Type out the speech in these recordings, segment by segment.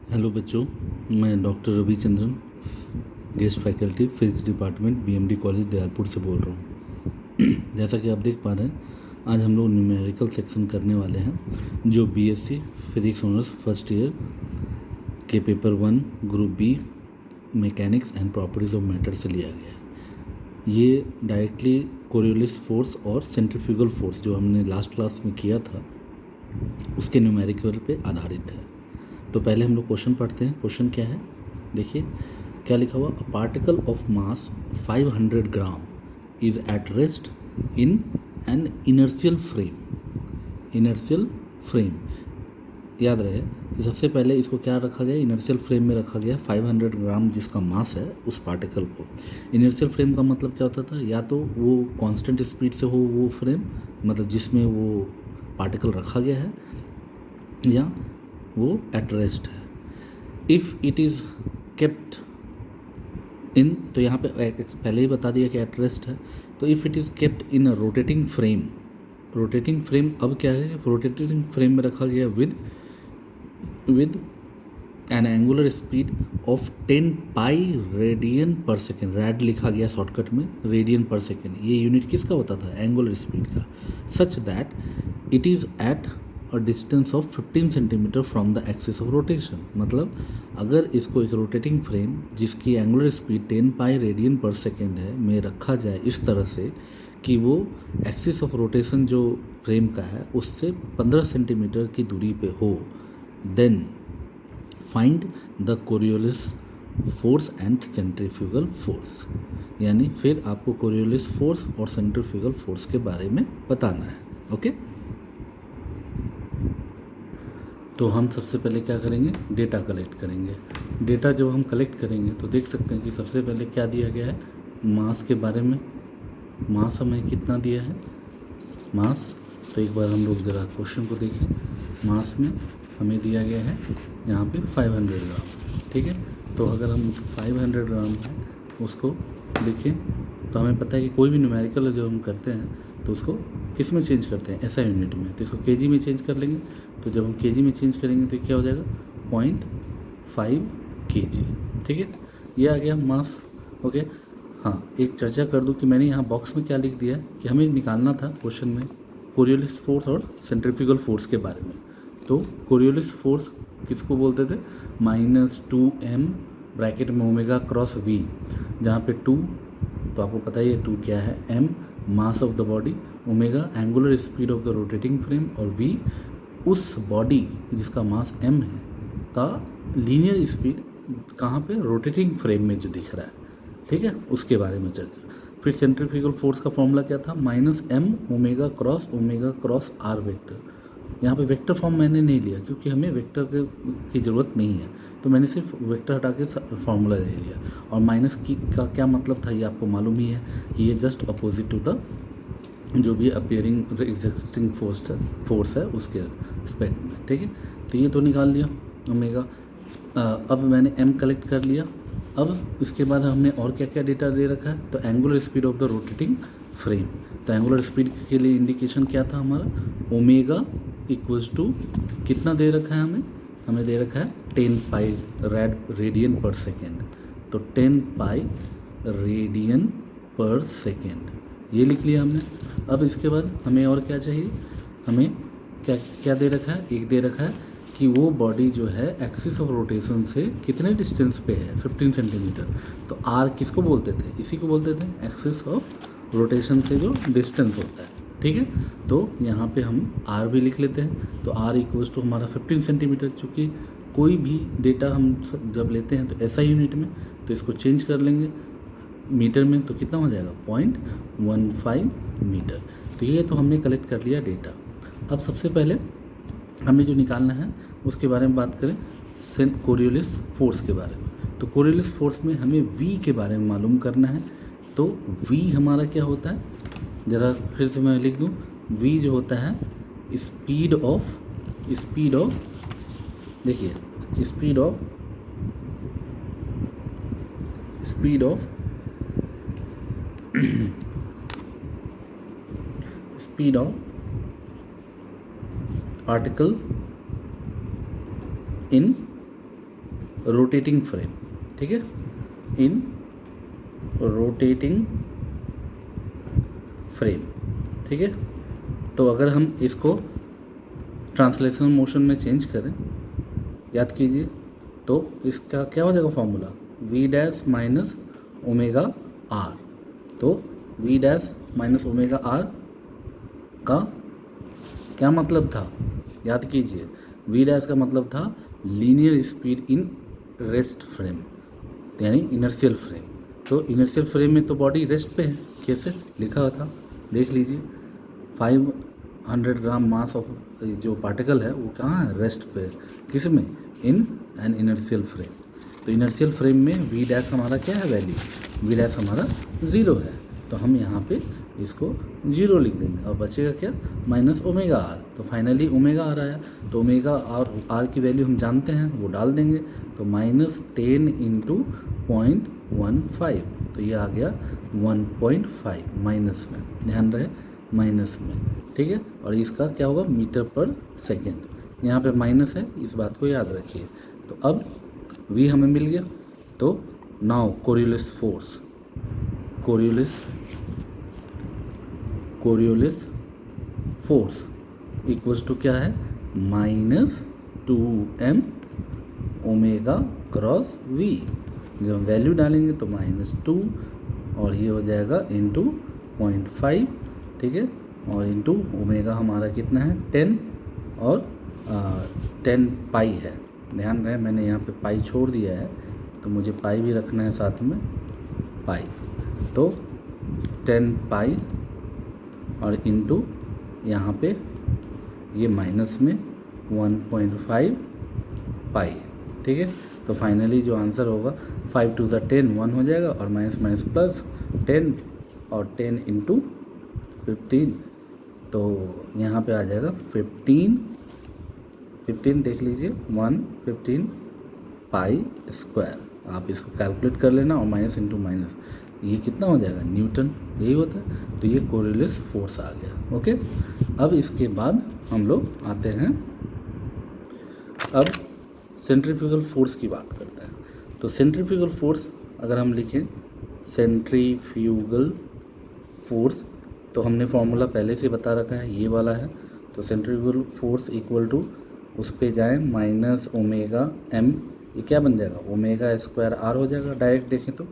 Hello बच्चों, मैं doctor Ravichandran, guest faculty physics department BMD college Dayalpur से बोल रहा हूँ। जैसा कि आप देख पा रहे हैं, आज हम लोग न्यूमेरिकल सेक्शन करने वाले हैं जो BSc physics honours first year के paper 1 group B mechanics and properties of matter से लिया गया है। ये डायरेक्टली कोरियोलिस फोर्स और सेंट्रीफ्यूगल फोर्स जो हमने लास्ट क्लास में किया था उसके न्यूमेरिकल पे आधारित है। तो पहले हम लोग क्वेश्चन पढ़ते हैं। क्वेश्चन क्या है, देखिए क्या लिखा हुआ। A particle of mass 500 gram is at rest in an inertial frame. Inertial frame याद रहे कि सबसे पहले इसको क्या रखा गया, इनर्शियल फ्रेम में रखा गया 500 ग्राम जिसका मास है उस पार्टिकल को। इनर्शियल फ्रेम का मतलब क्या होता था, या तो वो कांस्टेंट स्पीड से हो वो फ्रेम, मतलब जिसमें वो पार्टिकल रखा गया है, या वो एट रेस्ट है। If it is kept in, तो यहाँ पे पहले ही बता दिया कि एट रेस्ट है। तो if it is kept in a rotating frame, rotating frame अब क्या है, रोटेटिंग फ्रेम में रखा गया with N angular speed of 10 pi radian per second. Red लिखा गया शॉर्टकट में, रेडियन पर सेकेंड। ये यूनिट किसका होता था, एंगुलर स्पीड का। Such that it is at or distance of 15 centimetre from the axis of rotation. मतलब अगर इसको एक रोटेटिंग फ्रेम जिसकी angular speed 10 pi radian per second है में रखा जाए इस तरह से कि वो एक्सिस ऑफ रोटेशन जो फ्रेम का है उससे 15 सेंटीमीटर की दूरी पे हो, then find the Coriolis force and centrifugal force. यानी फिर आपको कोरियोलिस फोर्स और सेंट्रीफ्यूगल फोर्स के बारे में बताना है। ओके, तो हम सबसे पहले क्या करेंगे, डेटा कलेक्ट करेंगे। डेटा जब हम कलेक्ट करेंगे तो देख सकते हैं कि सबसे पहले क्या दिया गया है, मास के बारे में। मास हमें कितना दिया है, मास, तो एक बार हम लोग ज़रा क्वेश्चन को देखें। मास में हमें दिया गया है यहाँ पे 500 ग्राम, ठीक है। तो अगर हम 500 ग्राम है उसको देखें तो हमें पता है कि कोई भी न्यूमेरिकल जो हम करते हैं तो उसको किस में चेंज करते हैं, ऐसा यूनिट में। तो इसको केजी में चेंज कर लेंगे। तो जब हम केजी में चेंज करेंगे तो क्या हो जाएगा, 0.5 kg, ठीक है। ये आ गया मास। ओके, हाँ एक चर्चा कर दूं कि मैंने यहाँ बॉक्स में क्या लिख दिया है कि हमें निकालना था क्वेश्चन में कोरियोलिस फोर्स और सेंट्रीफ्यूगल फोर्स के बारे में। तो कोरियोलिस फोर्स किसको बोलते थे, -2m ब्रैकेट में ओमेगा क्रॉस v, जहाँ पे 2 तो आपको पता ही है 2 क्या है, m mass of the body, omega angular speed of the rotating frame, और v उस बॉडी जिसका मास m है का लीनियर स्पीड कहाँ पे, रोटेटिंग फ्रेम में जो दिख रहा है, ठीक है, उसके बारे में चर्चा। फिर सेंट्रीफ्यूगल फोर्स का फॉर्मूला क्या था, -m omega cross r vector. यहाँ पे वेक्टर फॉर्म मैंने नहीं लिया क्योंकि हमें वेक्टर की ज़रूरत नहीं है, तो मैंने सिर्फ वेक्टर हटा के फॉर्मूला ले लिया। और माइनस की का क्या मतलब था ये आपको मालूम ही है कि ये जस्ट अपोजिट टू द जो भी अपियरिंग एग्जिस्टिंग फोर्स है उसके रिस्पेक्ट में, ठीक है। तो ये तो निकाल लिया ओमेगा। अब मैंने m कलेक्ट कर लिया। अब इसके बाद हमने और क्या क्या डेटा दे रखा है, तो angular speed of the rotating frame. तो एंगुलर स्पीड के लिए इंडिकेशन क्या था हमारा, ओमेगा इक्वल्स टू कितना दे रखा है हमें दे रखा है 10 पाई रेडियन पर सेकेंड। तो 10 पाई रेडियन पर सेकेंड ये लिख लिया हमने। अब इसके बाद हमें और क्या चाहिए, हमें क्या क्या दे रखा है, एक दे रखा है कि वो बॉडी जो है एक्सिस ऑफ रोटेशन से कितने डिस्टेंस पे है, 15 सेंटीमीटर। तो आर किसको बोलते थे, इसी को बोलते थे एक्सिस ऑफ रोटेशन से जो डिस्टेंस होता है, ठीक है। तो यहाँ पे हम आर भी लिख लेते हैं। तो आर इक्वल्स टू हमारा 15 सेंटीमीटर, चूँकि कोई भी डेटा हम जब लेते हैं तो ऐसा यूनिट में, तो इसको चेंज कर लेंगे मीटर में, तो कितना हो जाएगा 0.15 मीटर। तो ये तो हमने कलेक्ट कर लिया डेटा। अब सबसे पहले हमें जो निकालना है उसके बारे में बात करें, कोरियोलिस फोर्स के बारे में। तो कोरियोलिस फोर्स में हमें v के बारे में मालूम करना है। तो v हमारा क्या होता है, ज़रा फिर से मैं लिख दूँ, v जो होता है स्पीड ऑफ देखिए speed of speed of particle in rotating frame, ठीक है, इन रोटेटिंग फ्रेम, ठीक है। तो अगर हम इसको ट्रांसलेशनल मोशन में चेंज करें, याद कीजिए, तो इसका क्या हो जाएगा formula, V dash minus omega R. तो V dash minus omega R का क्या मतलब था, याद कीजिए, वी डैश का मतलब था linear speed in rest frame, यानी इनर्शियल फ्रेम। तो इनर्शियल फ्रेम में तो बॉडी रेस्ट पे है, कैसे लिखा हुआ था देख लीजिए, 500 ग्राम मास ऑफ जो पार्टिकल है वो कहाँ है, रेस्ट पे, किस में, इन एन इनर्शियल फ्रेम। तो इनर्शियल फ्रेम में वी डैश हमारा क्या है वैल्यू, वी डैश हमारा 0 है, तो हम यहाँ पे इसको 0 लिख देंगे और बचेगा क्या, माइनस ओमेगा आर। तो फाइनली ओमेगा आर आया, तो ओमेगा आर की वैल्यू हम जानते हैं, वो डाल देंगे, तो माइनस 10 इंटू 0.15, तो ये आ गया 1.5 माइनस में, ध्यान रहे माइनस में, ठीक है। और इसका क्या होगा, मीटर पर सेकेंड, यहाँ पे माइनस है, इस बात को याद रखिए। तो अब v हमें मिल गया, तो now Coriolis force, Coriolis force equals to क्या है, minus 2m omega cross v। जब हम वैल्यू डालेंगे तो -2 और ये हो जाएगा इंटू 0.5, ठीक है, और इंटू ओमेगा हमारा कितना है 10 और 10 पाई है, ध्यान रहे मैंने यहाँ पे पाई छोड़ दिया है, तो मुझे पाई भी रखना है साथ में, पाई, तो 10 पाई और इंटू यहाँ पे ये माइनस में 1.5 पाई, ठीक है। तो फाइनली जो आंसर होगा 5 टू द 10 1 हो जाएगा, और माइनस माइनस प्लस 10 और 10 इंटू 15, तो यहाँ पे आ जाएगा 15 देख लीजिए 115 पाई स्क्वायर। आप इसको कैलकुलेट कर लेना, और माइनस इंटू माइनस ये कितना हो जाएगा, न्यूटन, यही होता है। तो ये कोरियोलिस फोर्स आ गया, ओके। अब इसके बाद हम लोग आते हैं, अब सेंट्रीफ्यूगल फोर्स की बात करते हैं। तो सेंट्रीफ्यूगल फोर्स अगर हम लिखें, सेंट्रीफ्यूगल फोर्स, तो हमने फॉर्मूला पहले से बता रखा है, ये वाला है। तो सेंट्रीफ्यूगल फोर्स इक्वल टू, उस पे जाएँ माइनस ओमेगा एम, ये क्या बन जाएगा, ओमेगा स्क्वायर आर हो जाएगा। डायरेक्ट देखें तो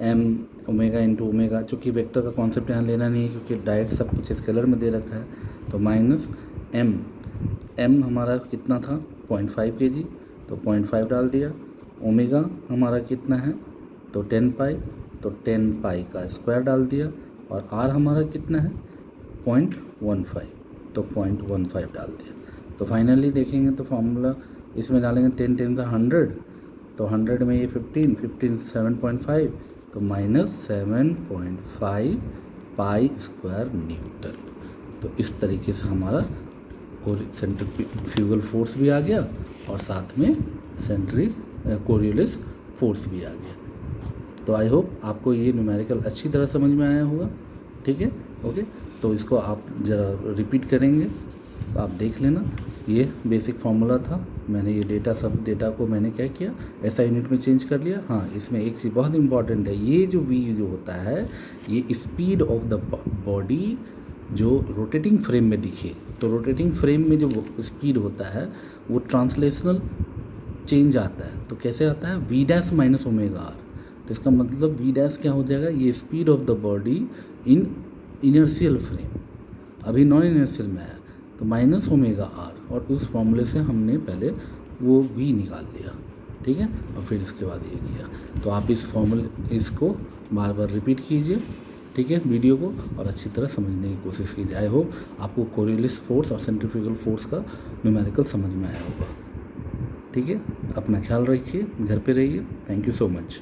एम ओमेगा इंटू ओमेगा, चूँकि वेक्टर का कॉन्सेप्ट यहाँ लेना नहीं है क्योंकि डायरेक्ट सब कुछ स्केलर में दे रखा है, तो माइनस एम हमारा कितना था 0.5 kg, तो 0.5 डाल दिया। ओमेगा हमारा कितना है, तो 10 पाई, तो 10 पाई का स्क्वायर डाल दिया, और आर हमारा कितना है 0.15, तो 0.15 डाल दिया। तो फाइनली देखेंगे तो फॉर्मूला इसमें डालेंगे 10 10 का 100, तो 100 में ये 15 7.5, तो -7.5 पाई स्क्वायर न्यूटन। तो इस तरीके से हमारा सेंट्रीफ्यूगल फोर्स भी आ गया, और साथ में कोरियोलिस फोर्स भी आ गया। तो आई होप आपको ये न्यूमेरिकल अच्छी तरह समझ में आया होगा, ठीक है, ओके। तो इसको आप ज़रा रिपीट करेंगे, तो आप देख लेना, ये बेसिक फार्मूला था। मैंने ये डेटा को मैंने क्या किया, ऐसा यूनिट में चेंज कर लिया। हाँ, इसमें एक चीज़ बहुत इंपॉर्टेंट है, ये जो v जो होता है, ये स्पीड ऑफ द बॉडी जो रोटेटिंग फ्रेम में दिखे, तो रोटेटिंग फ्रेम में जो स्पीड होता है वो ट्रांसलेशनल चेंज आता है। तो कैसे आता है, v dash minus omega R. तो इसका मतलब v डैश क्या हो जाएगा, ये speed of the body in inertial frame, अभी नॉन इनर्शियल में आया, तो माइनस ओमेगा आर, और उस फॉर्मूले से हमने पहले वो v निकाल लिया, ठीक है, और फिर इसके बाद ये किया। तो आप इसको बार बार रिपीट कीजिए, ठीक है, वीडियो को, और अच्छी तरह समझने की कोशिश कीजिए। आई होप आपको कोरियोलिस फोर्स और सेंट्रीफ्यूगल फोर्स का न्यूमेरिकल समझ में आया होगा, ठीक है। अपना ख्याल रखिए, घर पे रहिए। Thank you so much.